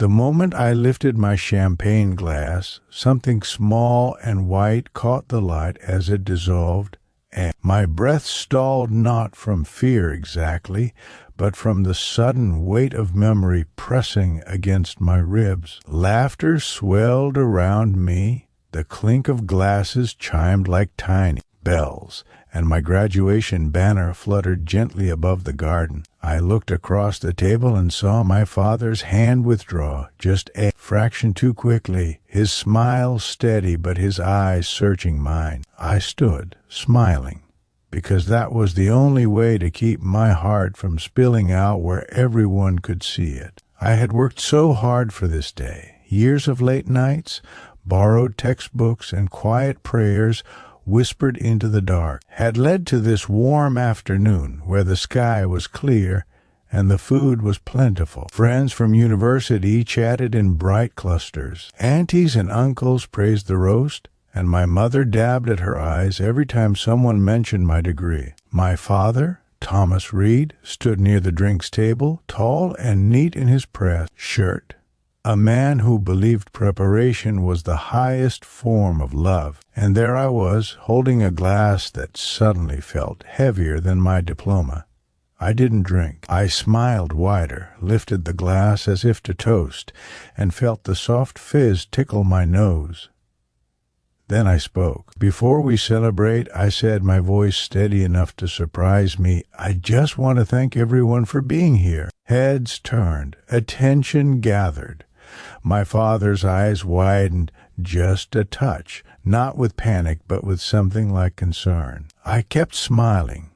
The moment I lifted my champagne glass, something small and white caught the light as it dissolved, and my breath stalled, not from fear exactly, but from the sudden weight of memory pressing against my ribs. Laughter swelled around me, the clink of glasses chimed like tiny bells, and my graduation banner fluttered gently above the garden. I looked across the table and saw my father's hand withdraw, just a fraction too quickly, his smile steady but his eyes searching mine. I stood, smiling, because that was the only way to keep my heart from spilling out where everyone could see it. I had worked so hard for this day. Years of late nights, borrowed textbooks, and quiet prayers whispered into the dark had led to this warm afternoon where the sky was clear and the food was plentiful. Friends from university chatted in bright clusters. Aunties and uncles praised the roast, and my mother dabbed at her eyes every time someone mentioned my degree. My father, Thomas Reed, stood near the drinks table, tall and neat in his press shirt, a man who believed preparation was the highest form of love. And there I was, holding a glass that suddenly felt heavier than my diploma. I didn't drink. I smiled wider, lifted the glass as if to toast, and felt the soft fizz tickle my nose. Then I spoke. Before we celebrate, I said, my voice steady enough to surprise me, I just want to thank everyone for being here. Heads turned. Attention gathered. My father's eyes widened just a touch, not with panic, but with something like concern. I kept smiling.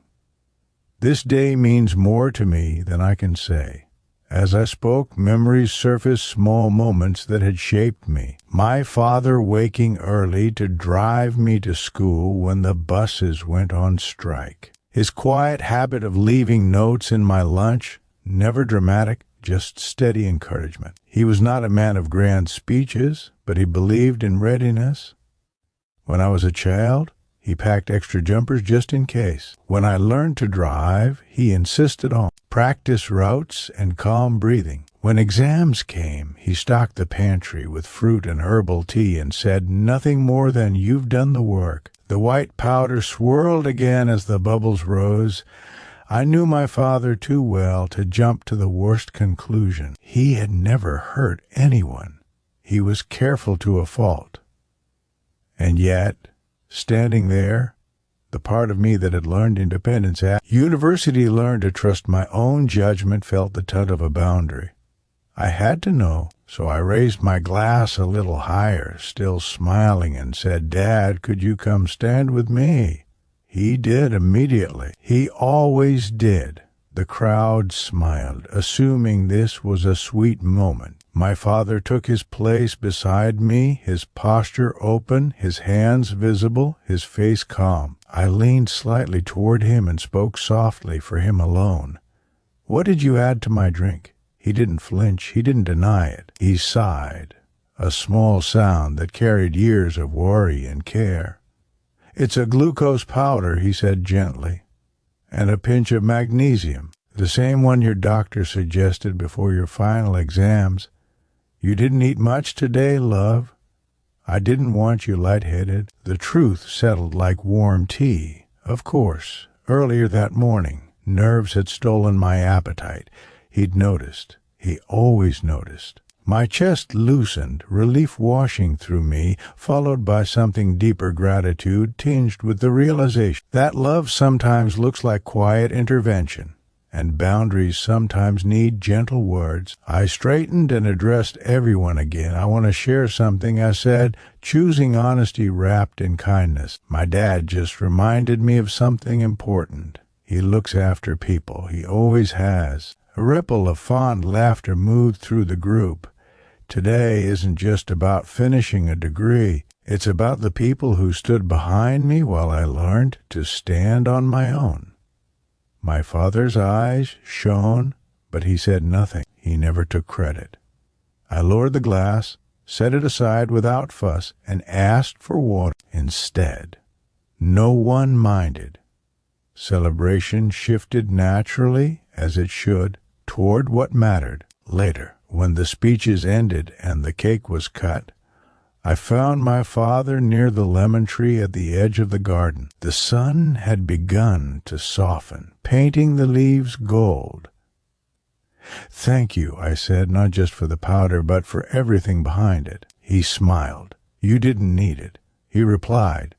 This day means more to me than I can say. As I spoke, memories surfaced, small moments that had shaped me. My father waking early to drive me to school when the buses went on strike. His quiet habit of leaving notes in my lunch, never dramatic, just steady encouragement. He was not a man of grand speeches, but he believed in readiness. When I was a child, he packed extra jumpers just in case. When I learned to drive, he insisted on practice routes and calm breathing. When exams came, he stocked the pantry with fruit and herbal tea and said nothing more than, "You've done the work." The white powder swirled again as the bubbles rose. I knew my father too well to jump to the worst conclusion. He had never hurt anyone. He was careful to a fault. And yet, standing there, the part of me that had learned independence at university, learned to trust my own judgment, felt the tug of a boundary. I had to know, so I raised my glass a little higher, still smiling, and said, "Dad, could you come stand with me?" He did immediately. He always did. The crowd smiled, assuming this was a sweet moment. My father took his place beside me, his posture open, his hands visible, his face calm. I leaned slightly toward him and spoke softly for him alone. "What did you add to my drink?" He didn't flinch. He didn't deny it. He sighed, a small sound that carried years of worry and care. "It's a glucose powder," he said gently, "and a pinch of magnesium, the same one your doctor suggested before your final exams. You didn't eat much today, love. I didn't want you lightheaded." The truth settled like warm tea. Of course, earlier that morning, nerves had stolen my appetite. He'd noticed. He always noticed. My chest loosened, relief washing through me, followed by something deeper, gratitude tinged with the realization that love sometimes looks like quiet intervention, and boundaries sometimes need gentle words. I straightened and addressed everyone again. "I want to share something," I said, choosing honesty wrapped in kindness. "My dad just reminded me of something important. He looks after people. He always has." A ripple of fond laughter moved through the group. Today isn't just about finishing a degree. It's about the people who stood behind me while I learned to stand on my own. My father's eyes shone, but he said nothing. He never took credit. I lowered the glass, set it aside without fuss, and asked for water instead. No one minded. Celebration shifted naturally, as it should, toward what mattered later. When the speeches ended and the cake was cut, I found my father near the lemon tree at the edge of the garden. The sun had begun to soften, painting the leaves gold. "Thank you," I said, "not just for the powder, but for everything behind it." He smiled. "You didn't need it." He replied,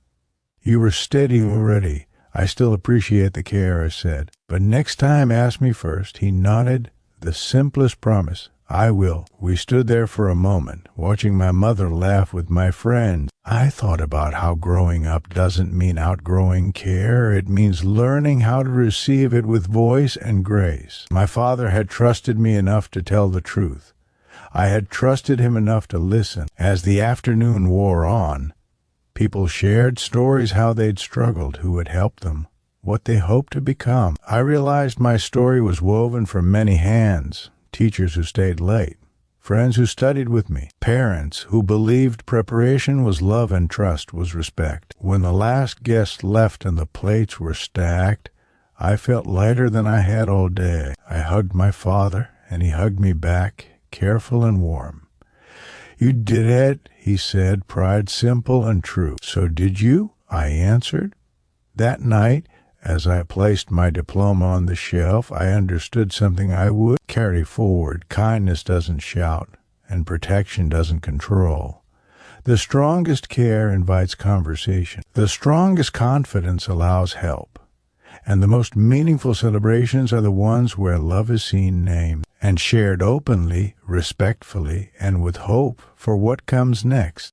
"You were steady already. I still appreciate the care," I said. "But next time ask me first." He nodded. "The simplest promise. I will." We stood there for a moment, watching my mother laugh with my friends. I thought about how growing up doesn't mean outgrowing care. It means learning how to receive it with voice and grace. My father had trusted me enough to tell the truth. I had trusted him enough to listen. As the afternoon wore on, people shared stories how they'd struggled, who had helped them, what they hoped to become. I realized my story was woven from many hands. Teachers who stayed late, friends who studied with me, parents who believed preparation was love and trust was respect. When the last guest left and the plates were stacked, I felt lighter than I had all day. I hugged my father, and he hugged me back, careful and warm. "You did it," he said, pride simple and true. "So did you?" I answered. That night, as I placed my diploma on the shelf, I understood something I would carry forward. Kindness doesn't shout, and protection doesn't control. The strongest care invites conversation. The strongest confidence allows help. And the most meaningful celebrations are the ones where love is seen, named, and shared openly, respectfully, and with hope for what comes next.